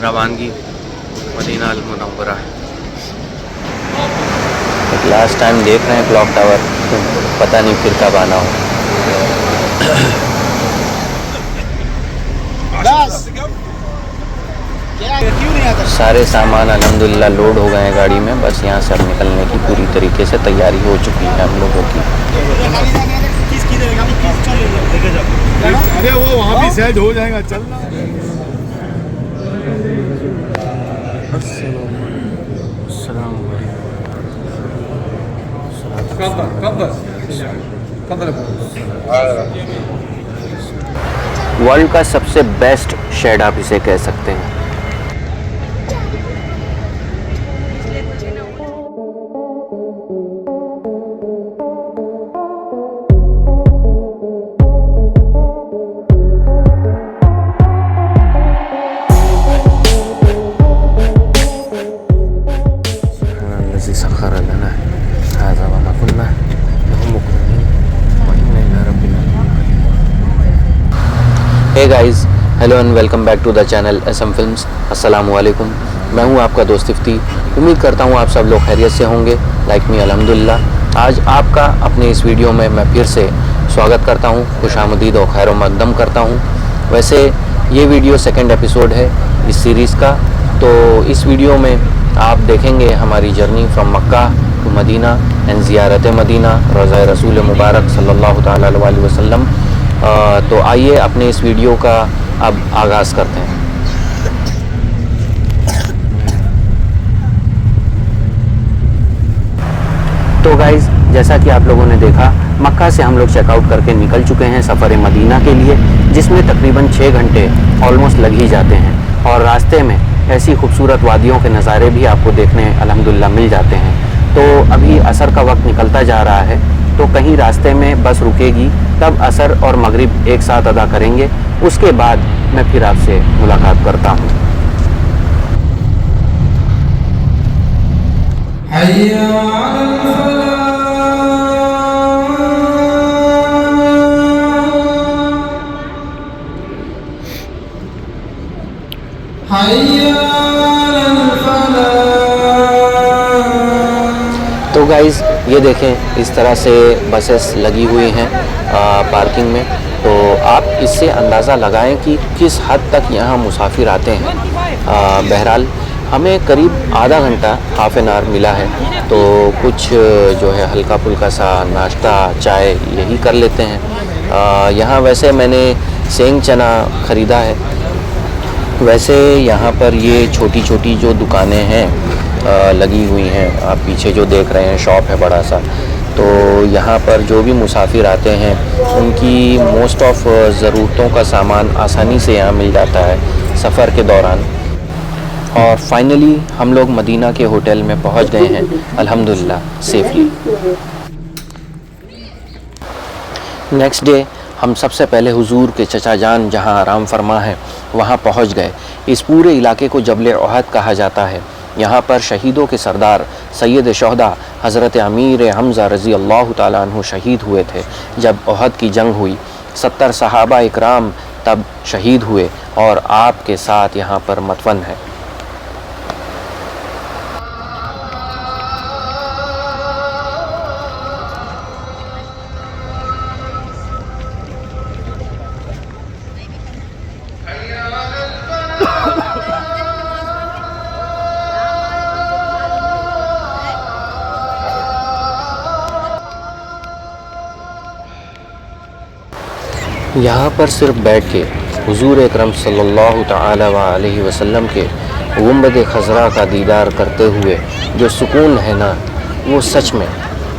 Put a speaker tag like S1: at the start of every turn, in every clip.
S1: रवानगी मदीना अल Munawwarah. Last time देख रहे हैं क्लॉक टावर, पता नहीं फिर कब आना हो। सारे सामान अल्हम्दुलिल्लाह लोड हो गए हैं गाड़ी में, बस यहाँ से अब निकलने की पूरी तरीके से तैयारी हो चुकी है हम लोगों की।
S2: अरे वो वहाँ भी सहज हो जाएगा, चलना।
S1: वर्ल्ड का सबसे बेस्ट शेड आप इसे कह सकते हैं। Hey guys, hello and welcome back to the channel SM films. अस्सलामु अलैकुम, मैं हूं आपका दोस्त इफ्ती। उम्मीद करता हूं आप सब लोग खैरियत से होंगे, लाइक मी अल्हम्दुलिल्लाह। आज आपका अपने इस वीडियो में मैं फिर से स्वागत करता हूं, खुशामदीद और खैर मक़दम करता हूं। वैसे ये वीडियो सेकंड एपिसोड है इस सीरीज़ का। तो इस वीडियो में आप देखेंगे हमारी journey from Mecca to Medina and ज़ियारत मदीना, रोज़ा रसूल मुबारक सल्लल्लाहु तआला अलैहि वसल्लम। तो आइए अपने इस वीडियो का अब आगाज़ करते हैं। तो गाइज़, जैसा कि आप लोगों ने देखा, मक्का से हम लोग चेकआउट करके निकल चुके हैं सफ़र मदीना के लिए, जिसमें तकरीबन 6 घंटे ऑलमोस्ट लग ही जाते हैं। और रास्ते में ऐसी खूबसूरत वादियों के नज़ारे भी आपको देखने अल्हम्दुलिल्लाह मिल जाते हैं। तो अभी असर का वक्त निकलता जा रहा है, तो कहीं रास्ते में बस रुकेगी, तब असर और मगरिब एक साथ अदा करेंगे। उसके बाद मैं फिर आपसे मुलाकात करता हूँ। तो गाइज़, ये देखें इस तरह से बसेस लगी हुई हैं पार्किंग में। तो आप इससे अंदाज़ा लगाएं कि किस हद तक यहाँ मुसाफिर आते हैं। बहरहाल हमें करीब आधा घंटा, हाफ़ एन आवर मिला है, तो कुछ जो है हल्का फुल्का सा नाश्ता, चाय यही कर लेते हैं। यहाँ वैसे मैंने सेंग चना ख़रीदा है। वैसे यहाँ पर ये छोटी छोटी जो दुकानें हैं लगी हुई हैं, आप पीछे जो देख रहे हैं शॉप है बड़ा सा। तो यहाँ पर जो भी मुसाफिर आते हैं उनकी मोस्ट ऑफ ज़रूरतों का सामान आसानी से यहाँ मिल जाता है सफ़र के दौरान। और फाइनली हम लोग मदीना के होटल में पहुँच गए हैं अल्हम्दुलिल्लाह सेफली। नेक्स्ट डे हम सबसे पहले हुजूर के चचा जान जहाँ आराम फरमा है वहाँ पहुँच गए। इस पूरे इलाके को जबल ओहद कहा जाता है। यहाँ पर शहीदों के सरदार सैयद शोहदा हज़रत अमीर हमज़ा रज़ी अल्लाह ताला अन्हु शहीद हुए थे। जब ओहद की जंग हुई, 70 सहाबा इकराम तब शहीद हुए और आपके साथ यहाँ पर मतवन है। यहाँ पर सिर्फ बैठ के हुजूर अकरम सल्लल्लाहु तआला अलैहि वसल्लम के गुंबद खज़रा का दीदार करते हुए जो सुकून है ना, वो सच में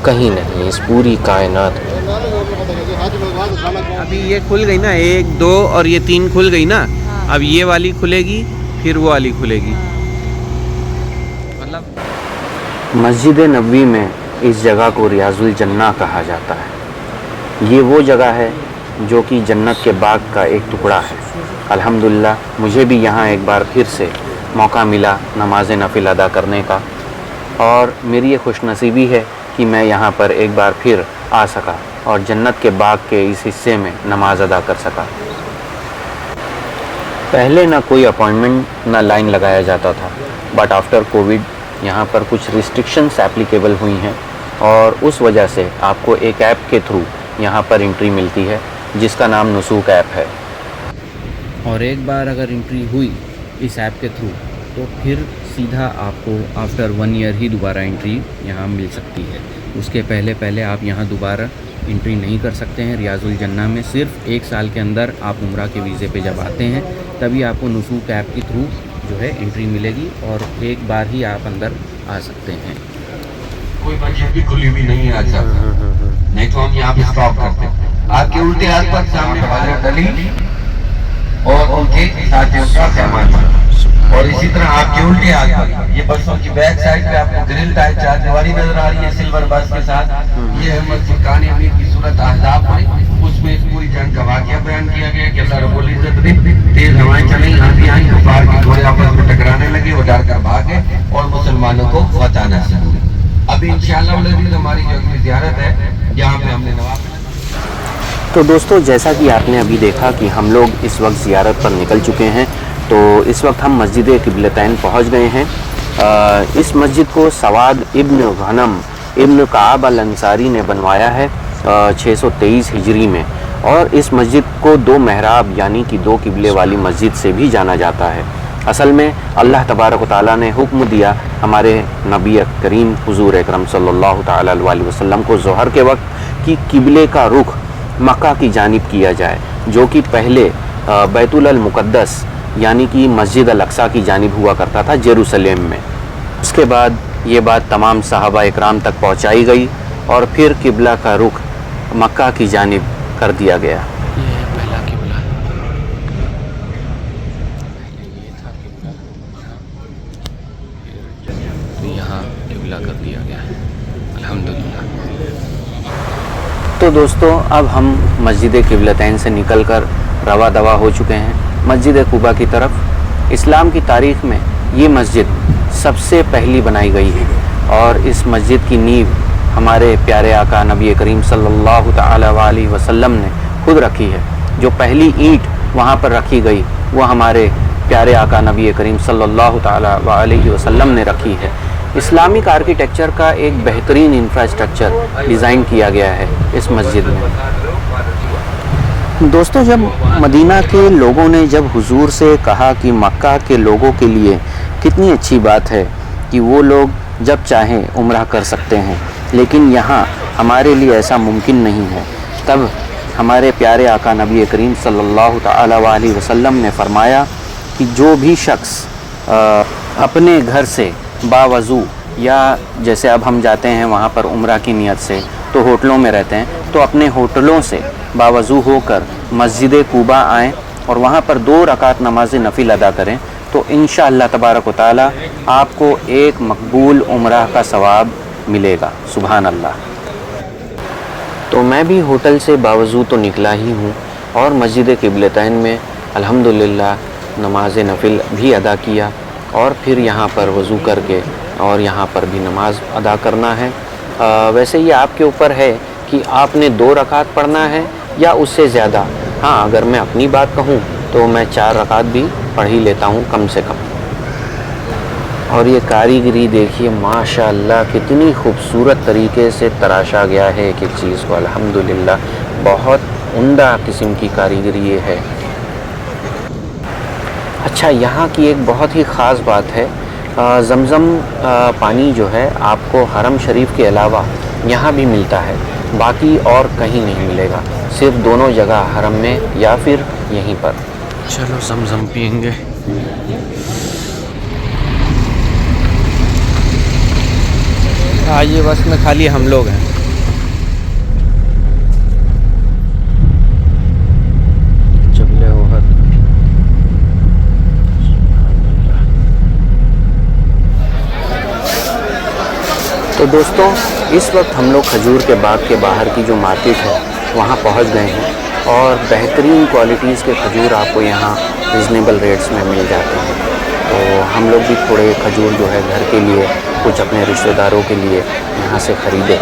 S1: कहीं नहीं इस पूरी कायनात में।
S3: अभी ये खुल गई ना, 1, 2 और ये 3 खुल गई ना। अब ये वाली खुलेगी, फिर वो वाली खुलेगी। मतलब
S1: मस्जिद नबवी में इस जगह को रियाजुल जन्ना कहा जाता है। ये वो जगह है जो कि जन्नत के बाग का एक टुकड़ा है। अल्हम्दुलिल्लाह मुझे भी यहाँ एक बार फिर से मौका मिला नमाज नफिल अदा करने का, और मेरी ये खुशनसीबी है कि मैं यहाँ पर एक बार फिर आ सका और जन्नत के बाग के इस हिस्से में नमाज अदा कर सका। पहले ना कोई अपॉइंटमेंट ना लाइन लगाया जाता था, बट आफ्टर कोविड यहाँ पर कुछ रिस्ट्रिक्शंस एप्लीकेबल हुई हैं और उस वजह से आपको एक ऐप के थ्रू यहाँ पर एंट्री मिलती है जिसका नाम नुसूक ऐप है। और एक बार अगर एंट्री हुई इस ऐप के थ्रू तो फिर सीधा आपको आफ्टर 1 ईयर ही दोबारा एंट्री यहाँ मिल सकती है। उसके पहले आप यहाँ दोबारा एंट्री नहीं कर सकते हैं। रियाजुल जन्ना में सिर्फ 1 साल के अंदर आप उम्रा के वीज़े पे जब आते हैं तभी आपको नुसूक ऐप के थ्रू जो है एंट्री मिलेगी और एक बार ही आप अंदर आ सकते हैं।
S4: कोई मस्जिद भी खुली हुई नहीं है आज, नहीं तो हम यहाँ पे स्टॉप करते हैं। आपके उल्टे हाथ पर सामने हज़रत अली और उनके साथियों का सामान, और इसी तरह आपके उल्टे हाथ पर ये बसों की बैक साइड पे आपको ग्रिल टाइप चारदीवारी नजर आ रही है सिल्वर बस के साथ। ये है मस्जिद कानी अमीर की सूरत अहज़ाब में, उसमें इस पूरी जंग का वाक़या बयान किया गया कि अल्लाह रब्बुल इज़्ज़त ने तेज हवाएं चली, आंधी आई, कुफार के घोड़े आपस में टकराने लगे, वो डर कर भागे और मुसलमानों को फतह नसीब हुई। अभी इंशाअल्लाह हमारी जो अगली ज़ियारत है जहाँ पे हमने नवाब।
S1: तो दोस्तों, जैसा कि आपने अभी देखा कि हम लोग इस वक्त ज़ियारत पर निकल चुके हैं, तो इस वक्त हम मस्जिद क़िबलतैन पहुँच गए हैं। इस मस्जिद को सवाद इब्न गनम इब्न काब अल अंसारी ने बनवाया है 623 हिजरी में, और इस मस्जिद को 2 मेहराब यानी कि 2 किबले वाली मस्जिद से भी जाना जाता है। असल में अल्लाह तबारक व तआला ने हुक्म दिया हमारे नबी करीम हुजूर अकरम सल्लल्लाहु तआला अलैहि वसल्लम को ज़ोहर के वक्त कि किबले का रुख मक्का की जानिब किया जाए, जो कि पहले बैतुल अल मुक़द्दस यानी कि मस्जिद अल अक्सा की जानिब हुआ करता था जेरूसलेम में। उसके बाद ये बात तमाम सहाबा इकराम तक पहुंचाई गई और फिर किबला का रुख मक्का की जानिब कर दिया गया। ये है पहला किबला, ये था किबला, तो यहाँ किबला कर दिया गया है, अल्हम्दुलिल्लाह। तो दोस्तों, अब हम मस्जिद क़िबलतैन से निकलकर रवा दवा हो चुके हैं मस्जिद कुबा की तरफ। इस्लाम की तारीख़ में ये मस्जिद सबसे पहली बनाई गई है और इस मस्जिद की नींव हमारे प्यारे आका नबी करीम सल्लल्लाहु तआला अलैहि वसल्लम ने खुद रखी है। जो पहली ईंट वहाँ पर रखी गई वो हमारे प्यारे आका नबी करीम सल्लल्लाहु तआला अलैहि वसल्लम ने रखी है। इस्लामिक आर्किटेक्चर का एक बेहतरीन इंफ्रास्ट्रक्चर डिज़ाइन किया गया है इस मस्जिद में। दोस्तों, जब मदीना के लोगों ने जब हुजूर से कहा कि मक्का के लोगों के लिए कितनी अच्छी बात है कि वो लोग जब चाहें उम्रा कर सकते हैं, लेकिन यहाँ हमारे लिए ऐसा मुमकिन नहीं है, तब हमारे प्यारे आका नबी करीम सल्लल्लाहु तआला अलैहि वसल्लम ने फरमाया कि जो भी शख्स अपने घर से बावज़ू, या जैसे अब हम जाते हैं वहाँ पर उम्रा की नियत से तो होटलों में रहते हैं, तो अपने होटलों से बावज़ू होकर मस्जिद कुबा आएँ और वहाँ पर 2 रकात नमाज नफिल अदा करें, तो इंशाअल्लाह तबारक व तआला आपको एक मकबूल उम्रा का सवाब मिलेगा। सुभान अल्लाह। तो मैं भी होटल से बावज़ू तो निकला ही हूँ और मस्जिद क़िबलतैन में अल्हम्दुलिल्लाह नमाज नफिल भी अदा किया और फिर यहाँ पर वज़ू करके और यहाँ पर भी नमाज अदा करना है। वैसे ये आपके ऊपर है कि आपने 2 रकात पढ़ना है या उससे ज़्यादा। हाँ, अगर मैं अपनी बात कहूँ तो मैं 4 रकात भी पढ़ ही लेता हूँ कम से कम। और ये कारीगरी देखिए माशाअल्लाह, कितनी खूबसूरत तरीके से तराशा गया है एक एक चीज़ को। अल्हम्दुलिल्लाह, बहुत उम्दा किस्म की कारीगरी ये है। अच्छा, यहाँ की एक बहुत ही ख़ास बात है, ज़मज़म पानी जो है आपको हरम शरीफ के अलावा यहाँ भी मिलता है, बाकी और कहीं नहीं मिलेगा, सिर्फ दोनों जगह हरम में या फिर यहीं पर। चलो ज़मज़म पिएंगे।
S3: आज ये बस में खाली हम लोग हैं।
S1: जबले ओहद। तो दोस्तों, इस वक्त हम लोग खजूर के बाग के बाहर की जो मार्केट है वहाँ पहुँच गए हैं और बेहतरीन क्वालिटीज़ के खजूर आपको यहाँ रिजनेबल रेट्स में मिल जाते हैं। तो हम लोग भी थोड़े खजूर जो है घर के लिए, कुछ अपने रिश्तेदारों के लिए यहाँ से ख़रीदे।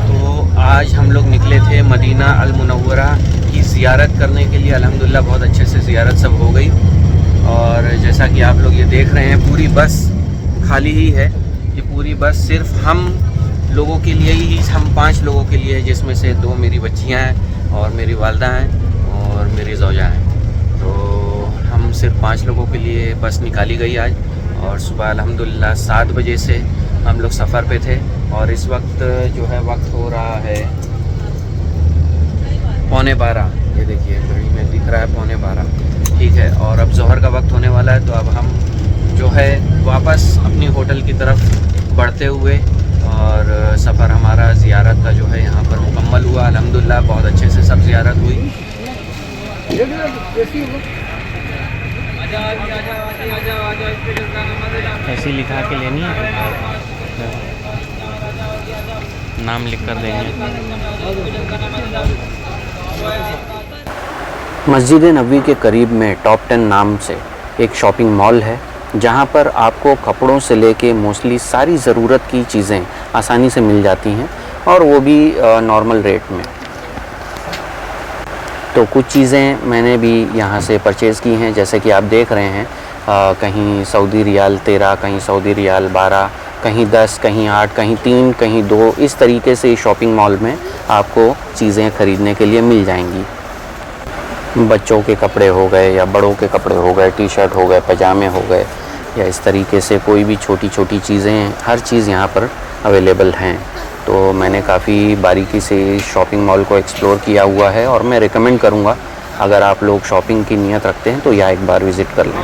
S3: तो आज हम लोग निकले थे मदीना अल मुनव्वरा की ज़ियारत करने के लिए अल्हम्दुलिल्लाह बहुत अच्छे से ज़ियारत सब हो गई। और जैसा कि आप लोग ये देख रहे हैं पूरी बस खाली ही है। ये पूरी बस सिर्फ हम लोगों के लिए ही, हम 5 लोगों के लिए है, जिसमें से 2 मेरी बच्चियां हैं और मेरी वालदा हैं और मेरी ज़ौजा हैं। तो हम सिर्फ 5 लोगों के लिए बस निकाली गई आज। और सुबह अल्हम्दुलिल्लाह 7 बजे से हम लोग सफ़र पे थे और इस वक्त जो है वक्त हो रहा है 11:15। ये देखिए घड़ी में दिख रहा है 11:15, ठीक है। और अब ज़ोहर का वक्त होने वाला है, तो अब हम जो है वापस अपनी होटल की तरफ बढ़ते हुए, और सफ़र हमारा ज़ियारत का जो है यहाँ पर मुकम्मल हुआ अल्हम्दुलिल्लाह। बहुत अच्छे से सब ज़ियारत हुई। ऐसी लिखा के लेनी है, नाम लिख कर देंगे।
S1: मस्जिद नबवी के करीब में टॉप 10 नाम से एक शॉपिंग मॉल है, जहां पर आपको कपड़ों से लेके मोस्टली सारी ज़रूरत की चीज़ें आसानी से मिल जाती हैं, और वो भी नॉर्मल रेट में। तो कुछ चीज़ें मैंने भी यहाँ से परचेज़ की हैं, जैसे कि आप देख रहे हैं कहीं सऊदी रियाल 13, कहीं सऊदी रियाल 12, कहीं 10, कहीं 8, कहीं 3, कहीं 2, इस तरीके से शॉपिंग मॉल में आपको चीज़ें ख़रीदने के लिए मिल जाएंगी। बच्चों के कपड़े हो गए या बड़ों के कपड़े हो गए, टी शर्ट हो गए, पजामे हो गए, या इस तरीके से कोई भी छोटी छोटी चीज़ें, हर चीज़ यहाँ पर अवेलेबल हैं। तो मैंने काफ़ी बारीकी से शॉपिंग मॉल को एक्सप्लोर किया हुआ है, और मैं रिकमेंड करूँगा अगर आप लोग शॉपिंग की नीयत रखते हैं तो यहाँ एक बार विज़िट कर लें।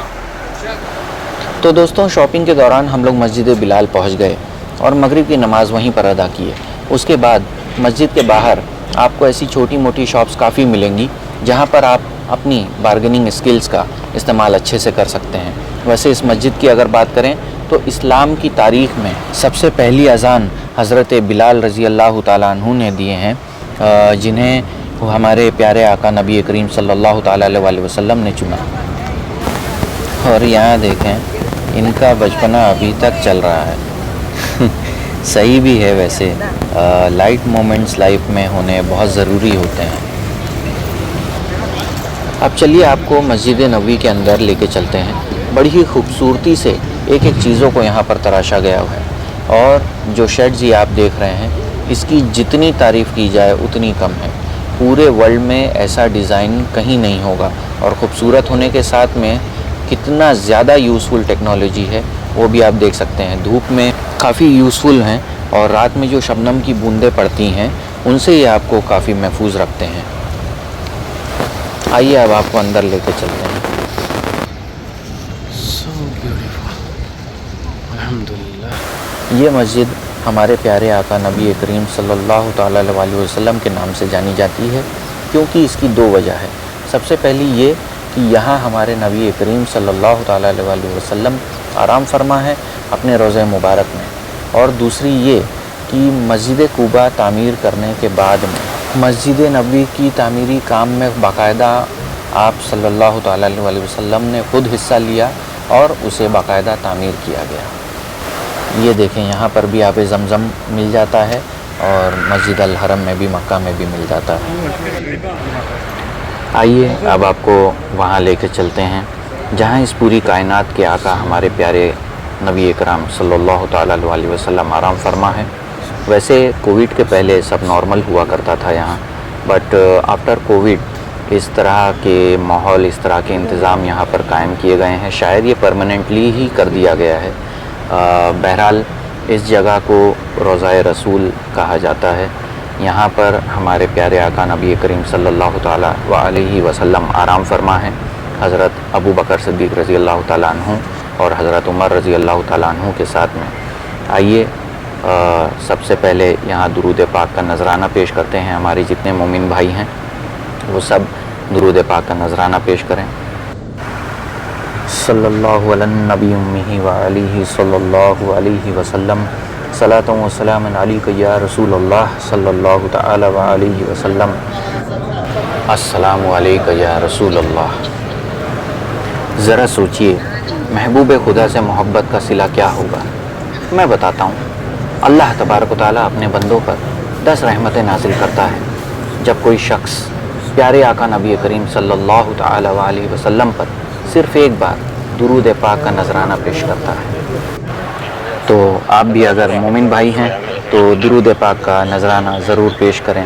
S1: तो दोस्तों, शॉपिंग के दौरान हम लोग मस्जिद बिलाल पहुँच गए और मगरिब की नमाज़ वहीं पर अदा की है। उसके बाद मस्जिद के बाहर आपको ऐसी छोटी मोटी शॉप्स काफ़ी मिलेंगी, जहाँ पर आप अपनी बार्गेनिंग स्किल्स का इस्तेमाल अच्छे से कर सकते हैं। वैसे इस मस्जिद की अगर बात करें तो इस्लाम की तारीख़ में सबसे पहली अज़ान हज़रत बिलाल रज़ी अल्लाह ताला अन्हु ने दिए हैं, जिन्हें हमारे प्यारे आका नबी करीम सल्लल्लाहु ताला अलैहि वसल्लम ने चुना। और यहाँ देखें, इनका बचपना अभी तक चल रहा है। सही भी है वैसे, लाइट मोमेंट्स लाइफ में होने बहुत ज़रूरी होते हैं। अब चलिए आपको मस्जिद नबवी के अंदर लेके चलते हैं। बड़ी ही खूबसूरती से एक एक चीज़ों को यहाँ पर तराशा गया है, और जो शेड्स ये आप देख रहे हैं, इसकी जितनी तारीफ़ की जाए उतनी कम है। पूरे वर्ल्ड में ऐसा डिज़ाइन कहीं नहीं होगा, और ख़ूबसूरत होने के साथ में कितना ज़्यादा यूज़फुल टेक्नोलॉजी है वो भी आप देख सकते हैं। धूप में काफ़ी यूज़फुल हैं, और रात में जो शबनम की बूंदें पड़ती हैं उनसे ये आपको काफ़ी महफूज रखते हैं। आइए अब आपको अंदर लेके चलते हैं।
S3: So beautiful, अल्हम्दुलिल्लाह।
S1: ये मस्जिद हमारे प्यारे आका नबी करीम सल्लल्लाहु ताला अलैहि वसल्लम के नाम से जानी जाती है, क्योंकि इसकी 2 वजह है। सबसे पहली ये कि यहाँ हमारे नबी करीम सल्लल्लाहु ताला अलैहि वसल्लम आराम फरमा है अपने रोज़े मुबारक में, और दूसरी ये कि मस्जिद कुबा तामीर करने के बाद में मस्जिद नबवी की तामीरी काम में बाकायदा आप सल्लल्लाहु ताला अलैहि वसल्लम ने ख़ुद हिस्सा लिया और उसे बाकायदा तामीर किया गया। ये देखें, यहाँ पर भी आब ज़मज़म मिल जाता है, और मस्जिद अल हरम में भी, मक्का में भी मिल जाता है। आइए अब आपको वहाँ लेके चलते हैं जहाँ इस पूरी कायनात के आका हमारे प्यारे नबी इकराम सल्लल्लाहु ताला अलैहि वसल्लम आराम फरमा है। वैसे कोविड के पहले सब नॉर्मल हुआ करता था यहाँ, बट आफ्टर कोविड इस तरह के माहौल, इस तरह के इंतज़ाम यहाँ पर कायम किए गए हैं। शायद ये परमानेंटली ही कर दिया गया है। बहरहाल इस जगह को रोज़ाए रसूल कहा जाता है। यहाँ पर हमारे प्यारे आका नबी करीम सल्लल्लाहु ताला अलैहि वसल्लम आराम फरमा हैं। हज़रत अबू बकर सिद्दीक़ रज़ी अल्लाह ताला अन्हु और हज़रत उमर रज़ी अल्लाह ताला अन्हु के साथ में। आइए सबसे पहले यहाँ दुरूद पाक का नजराना पेश करते हैं। हमारे जितने मोमिन भाई हैं वो सब दुरूद पाक का नजराना पेश करें। सल्लल्लाहु अलैहि नबी उम्मी व आलिहि सल्लल्लाहु अलैहि वसल्लम, सलातु व सलाम अलैका या रसूलल्लाह सल्लल्लाहु तआला व अलैहि वसल्लम, अस्सलामु अलैका या रसूलल्लाह। ज़रा सोचिए, महबूब खुदा से मोहब्बत का सिला क्या होगा। मैं बताता हूँ। अल्लाह तबारक व तआला अपने बंदों पर 10 रहमतें नाजिल करता है। जब कोई शख्स प्यारे आका नबी करीम सल्लल्लाहु ताला अलैहि वसल्लम पर सिर्फ़ एक बार दुरूद पाक का नजराना पेश करता है। तो आप भी अगर मोमिन भाई हैं तो दुरूद पाक का नजराना ज़रूर पेश करें।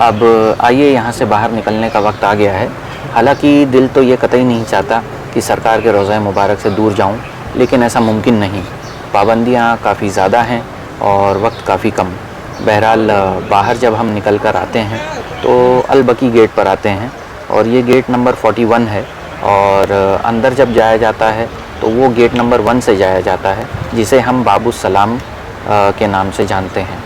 S1: अब आइए यहाँ से बाहर निकलने का वक्त आ गया है। हालांकि दिल तो ये कतई नहीं चाहता कि सरकार के रोज़ा मुबारक से दूर जाऊँ, लेकिन ऐसा मुमकिन नहीं। पाबंदियाँ काफ़ी ज़्यादा हैं और वक्त काफ़ी कम। बहरहाल बाहर जब हम निकल कर आते हैं तो अल बकी गेट पर आते हैं और ये गेट नंबर 41 है और अंदर जब जाया जाता है तो वो गेट नंबर 1 से जाया जाता है, जिसे हम बाबुस सलाम के नाम से जानते हैं।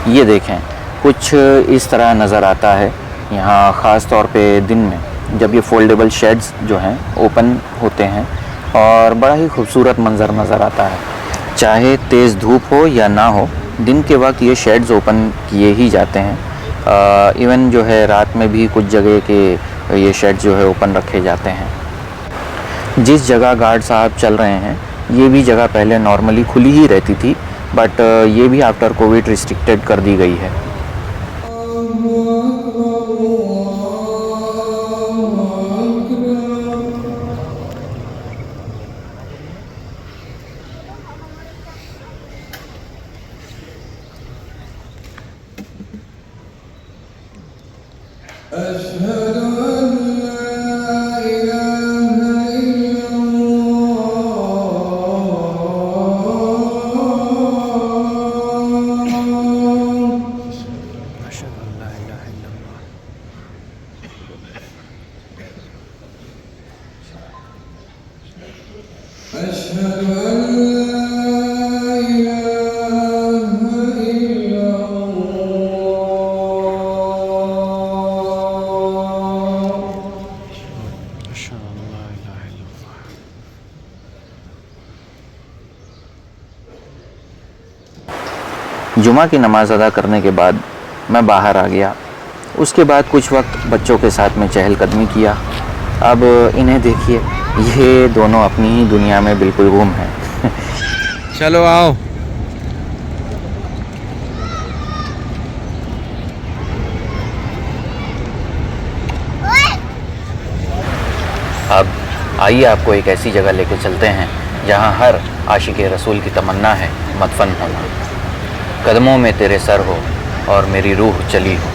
S1: ये देखें, कुछ इस तरह नज़र आता है यहाँ, ख़ास तौर पे दिन में जब ये फोल्डेबल शेड्स जो हैं ओपन होते हैं और बड़ा ही खूबसूरत मंज़र नज़र आता है। चाहे तेज़ धूप हो या ना हो, दिन के वक्त ये शेड्स ओपन किए ही जाते हैं। इवन जो है रात में भी कुछ जगह के ये शेड्स जो है ओपन रखे जाते हैं। जिस जगह गार्ड साहब चल रहे हैं ये भी जगह पहले नॉर्मली खुली ही रहती थी, बट ये भी आफ्टर कोविड रिस्ट्रिक्टेड कर दी गई है। जुमा की नमाज़ अदा करने के बाद मैं बाहर आ गया। उसके बाद कुछ वक्त बच्चों के साथ में चहलकदमी किया। अब इन्हें देखिए, ये दोनों अपनी ही दुनिया में बिल्कुल गुम हैं।
S3: चलो आओ।
S1: अब आइए आपको एक ऐसी जगह लेके चलते हैं जहां हर आशिक रसूल की तमन्ना है मदफन होना। कदमों में तेरे सर हो और मेरी रूह चली हो।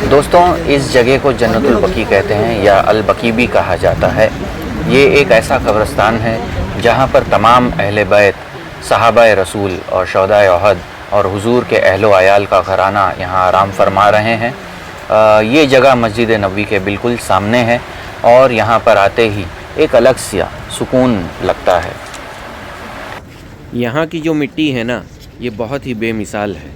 S1: दोस्तों, इस जगह को जन्नतुल बकी कहते हैं या अल बकी भी कहा जाता है। ये एक ऐसा कब्रिस्तान है जहाँ पर तमाम अहले बैत, सहाबाए रसूल और शहदाए उहद और हुजूर के अहलो आयाल का घराना यहाँ आराम फरमा रहे हैं। ये जगह मस्जिद नबवी के बिल्कुल सामने है और यहाँ पर आते ही एक अलग सा सुकून लगता है।
S3: यहाँ की जो मिट्टी है ना, ये बहुत ही बेमिसाल है,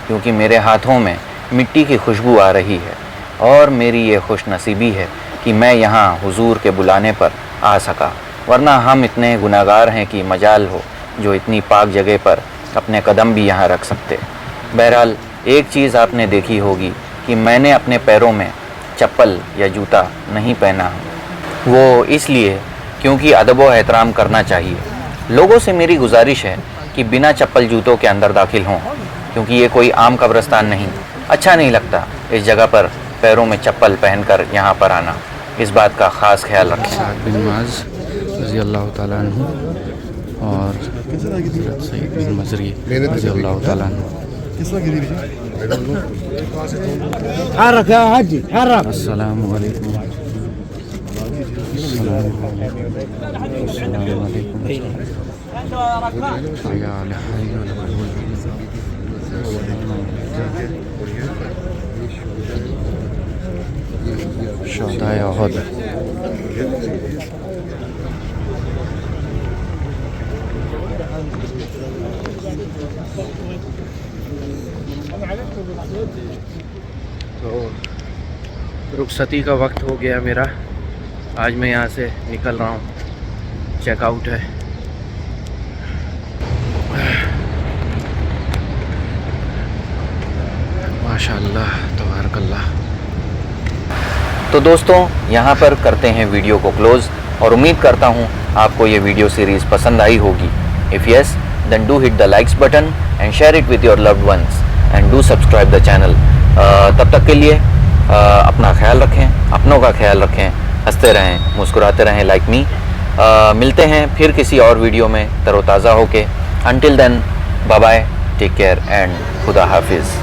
S1: क्योंकि मेरे हाथों में मिट्टी की खुशबू आ रही है और मेरी ये खुशनसीबी है कि मैं यहाँ हुजूर के बुलाने पर आ सका, वरना हम इतने गुनाहगार हैं कि मजाल हो जो इतनी पाक जगह पर अपने कदम भी यहाँ रख सकते। बहरहाल एक चीज़ आपने देखी होगी कि मैंने अपने पैरों में चप्पल या जूता नहीं पहना, वो इसलिए क्योंकि अदब व एहतराम करना चाहिए। लोगों से मेरी गुजारिश है कि बिना चप्पल जूतों के अंदर दाखिल हों, क्योंकि ये कोई आम कब्रिस्तान नहीं। अच्छा नहीं लगता इस जगह पर पैरों में चप्पल पहनकर यहाँ पर आना। इस बात का ख़ास ख्याल रखें।
S5: साद बिन मुआज़ रज़ी अल्लाह तआला अन्हु और सईद बिन मज़री रज़ी अल्लाह तआला अन्हु। अस्सलामु अलैकुम। शहदाए उहद।
S3: तो रुखसती का वक्त हो गया मेरा आज मैं यहाँ से निकल रहा हूँ, चेकआउट है। माशाअल्लाह तबारकल्लाह।
S1: तो दोस्तों यहाँ पर करते हैं वीडियो को क्लोज़ और उम्मीद करता हूँ आपको ये वीडियो सीरीज़ पसंद आई होगी। If yes then do hit the likes button and share it with your loved ones and do subscribe the channel. तब तक के लिए अपना ख्याल रखें, अपनों का ख्याल रखें, हंसते रहें, मुस्कुराते रहें लाइक मी। मिलते हैं फिर किसी और वीडियो में तरोताज़ा होके। Until then bye bye, take care and खुदा हाफिज़।